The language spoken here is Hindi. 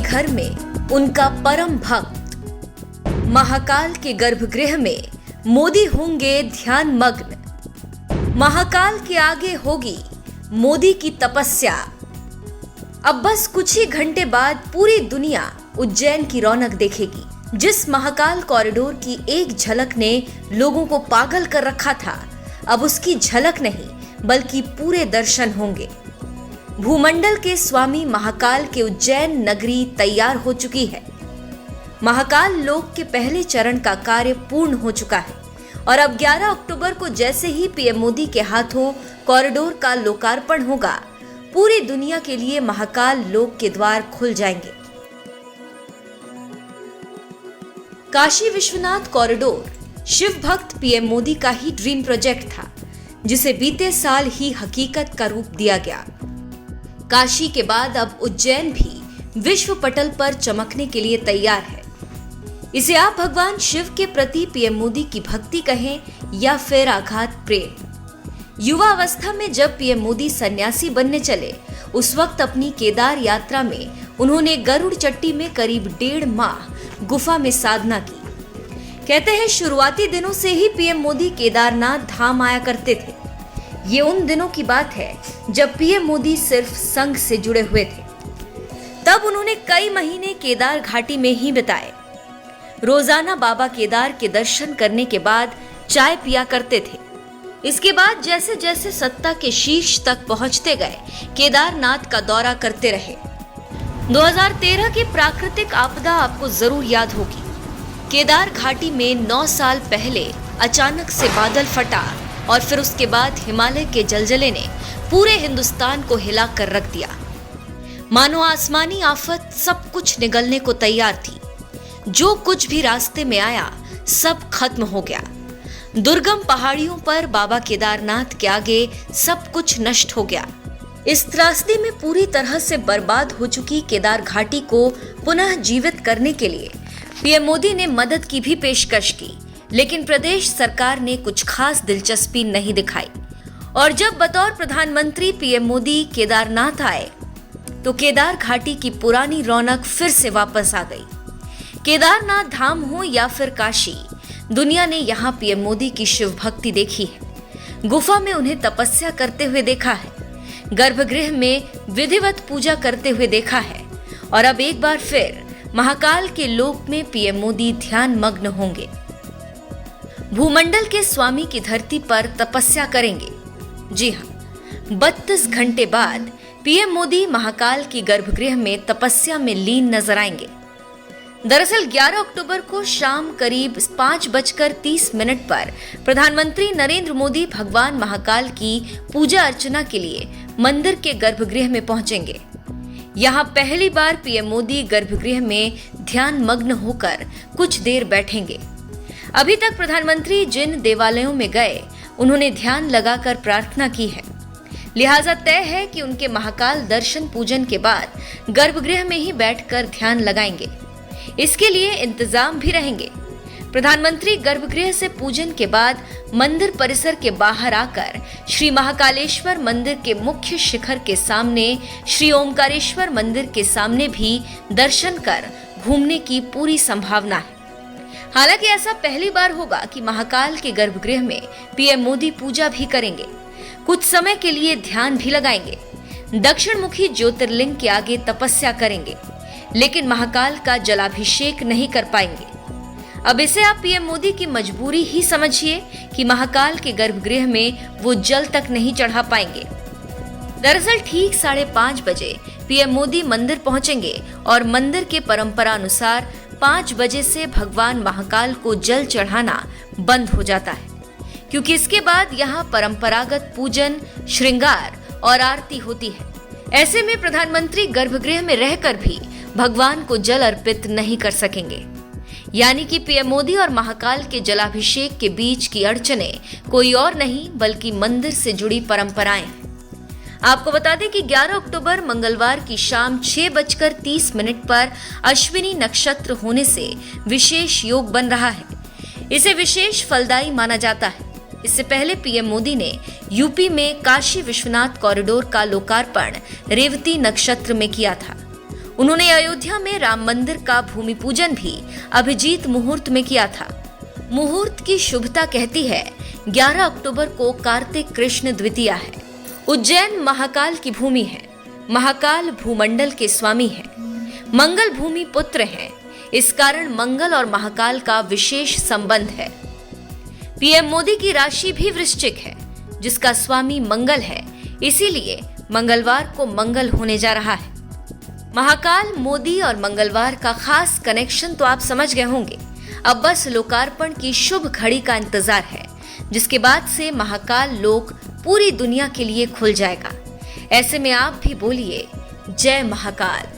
घर में उनका परम भक्त। महाकाल के गर्भगृह में मोदी होंगे ध्यान मग्न। महाकाल के आगे होगी मोदी की तपस्या। अब बस कुछ ही घंटे बाद पूरी दुनिया उज्जैन की रौनक देखेगी। जिस महाकाल कॉरिडोर की एक झलक ने लोगों को पागल कर रखा था, अब उसकी झलक नहीं बल्कि पूरे दर्शन होंगे। भूमंडल के स्वामी महाकाल के उज्जैन नगरी तैयार हो चुकी है। महाकाल लोक के पहले चरण का कार्य पूर्ण हो चुका है और अब 11 अक्टूबर को जैसे ही पीएम मोदी के हाथों कॉरिडोर का लोकार्पण होगा, पूरी दुनिया के लिए महाकाल लोक के द्वार खुल जाएंगे। काशी विश्वनाथ कॉरिडोर शिव भक्त पीएम मोदी का ही ड्रीम प्रोजेक्ट था, जिसे बीते साल ही हकीकत का रूप दिया गया। काशी के बाद अब उज्जैन भी विश्व पटल पर चमकने के लिए तैयार है। इसे आप भगवान शिव के प्रति पीएम मोदी की भक्ति कहें या फिर आघात प्रेम। युवा अवस्था में जब पीएम मोदी सन्यासी बनने चले, उस वक्त अपनी केदार यात्रा में उन्होंने गरुड़ चट्टी में करीब 1.5 माह गुफा में साधना की। कहते हैं शुरुआती दिनों से ही पीएम मोदी केदारनाथ धाम आया करते थे। ये उन दिनों की बात है जब पीएम मोदी सिर्फ संघ से जुड़े हुए थे। तब उन्होंने कई महीने केदार घाटी में ही बिताए। रोजाना बाबा केदार के दर्शन करने के बाद चाय पिया करते थे। इसके बाद जैसे जैसे सत्ता के शीर्ष तक पहुंचते गए, केदारनाथ का दौरा करते रहे। 2013 की प्राकृतिक आपदा आपको जरूर याद होगी। केदार घाटी में 9 साल पहले अचानक से बादल फटा और फिर उसके बाद हिमालय के जलजले ने पूरे हिंदुस्तान को हिला कर रख दिया। मानो आसमानी आफत सब कुछ निगलने को तैयार थी। जो कुछ भी रास्ते में आया सब खत्म हो गया। दुर्गम पहाड़ियों पर बाबा केदारनाथ के आगे सब कुछ नष्ट हो गया। इस त्रासदी में पूरी तरह से बर्बाद हो चुकी केदार घाटी को पुनः जीवित करने के लिए पीएम मोदी ने मदद की भी पेशकश की, लेकिन प्रदेश सरकार ने कुछ खास दिलचस्पी नहीं दिखाई। और जब बतौर प्रधानमंत्री पीएम मोदी केदारनाथ आए, तो केदार घाटी की पुरानी रौनक फिर से वापस आ गई। केदारनाथ धाम हो या फिर काशी, दुनिया ने यहाँ पीएम मोदी की शिव भक्ति देखी है। गुफा में उन्हें तपस्या करते हुए देखा है, गर्भगृह में विधिवत पूजा करते हुए देखा है और अब एक बार फिर महाकाल के लोक में पीएम मोदी ध्यान मग्न होंगे। भूमंडल के स्वामी की धरती पर तपस्या करेंगे। जी हां, 32 घंटे बाद पीएम मोदी महाकाल की गर्भगृह में तपस्या में लीन नजर आएंगे। दरअसल 11 अक्टूबर को शाम करीब 5:30 पर प्रधानमंत्री नरेंद्र मोदी भगवान महाकाल की पूजा अर्चना के लिए मंदिर के गर्भगृह में पहुंचेंगे। यहाँ पहली बार पीएम मोदी गर्भगृह में ध्यान मग्न होकर कुछ देर बैठेंगे। अभी तक प्रधानमंत्री जिन देवालयों में गए, उन्होंने ध्यान लगाकर प्रार्थना की है। लिहाजा तय है कि उनके महाकाल दर्शन पूजन के बाद गर्भगृह में ही बैठकर ध्यान लगाएंगे। इसके लिए इंतजाम भी रहेंगे। प्रधानमंत्री गर्भगृह से पूजन के बाद मंदिर परिसर के बाहर आकर श्री महाकालेश्वर मंदिर के मुख्य शिखर के सामने श्री ओमकारेश्वर मंदिर के सामने भी दर्शन कर घूमने की पूरी संभावना है। हालांकि ऐसा पहली बार होगा कि महाकाल के गर्भगृह में पीएम मोदी पूजा भी करेंगे। कुछ समय के लिए ध्यान भी लगाएंगे। दक्षिण मुखी ज्योतिर्लिंग के आगे तपस्या करेंगे, लेकिन महाकाल का जलाभिषेक नहीं कर पाएंगे। अब इसे आप पीएम मोदी की मजबूरी ही समझिए कि महाकाल के गर्भगृह में वो जल तक नहीं चढ़ा पाएंगे। दरअसल ठीक 5:30 बजे पीएम मोदी मंदिर पहुंचेंगे और मंदिर के परंपरा अनुसार 5 बजे से भगवान महाकाल को जल चढ़ाना बंद हो जाता है, क्योंकि इसके बाद यहाँ परंपरागत पूजन, श्रृंगार और आरती होती है। ऐसे में प्रधानमंत्री गर्भगृह में रहकर भी भगवान को जल अर्पित नहीं कर सकेंगे। यानी कि पीएम मोदी और महाकाल के जलाभिषेक के बीच की अड़चनें कोई और नहीं बल्कि मंदिर से जुड़ी परंपराएं हैं। आपको बता दें कि 11 अक्टूबर मंगलवार की शाम 6:30 पर अश्विनी नक्षत्र होने से विशेष योग बन रहा है। इसे विशेष फलदायी माना जाता है। इससे पहले पीएम मोदी ने यूपी में काशी विश्वनाथ कॉरिडोर का लोकार्पण रेवती नक्षत्र में किया था। उन्होंने अयोध्या में राम मंदिर का भूमि पूजन भी अभिजीत मुहूर्त में किया था। मुहूर्त की शुभता कहती है 11 अक्टूबर को कार्तिक कृष्ण द्वितीया है। उज्जैन महाकाल की भूमि है। महाकाल भूमंडल के स्वामी हैं। मंगल भूमि पुत्र हैं। इस कारण मंगल और महाकाल का विशेष संबंध है। पीएम मोदी की राशि भी वृश्चिक है, जिसका स्वामी मंगल है। इसीलिए मंगलवार को मंगल होने जा रहा है। महाकाल, मोदी और मंगलवार का खास कनेक्शन तो आप समझ गए होंगे। अब बस लोकार्पण की शुभ घड़ी का इंतजार है, जिसके बाद से महाकाल लोक पूरी दुनिया के लिए खुल जाएगा। ऐसे में आप भी बोलिए जय महाकाल।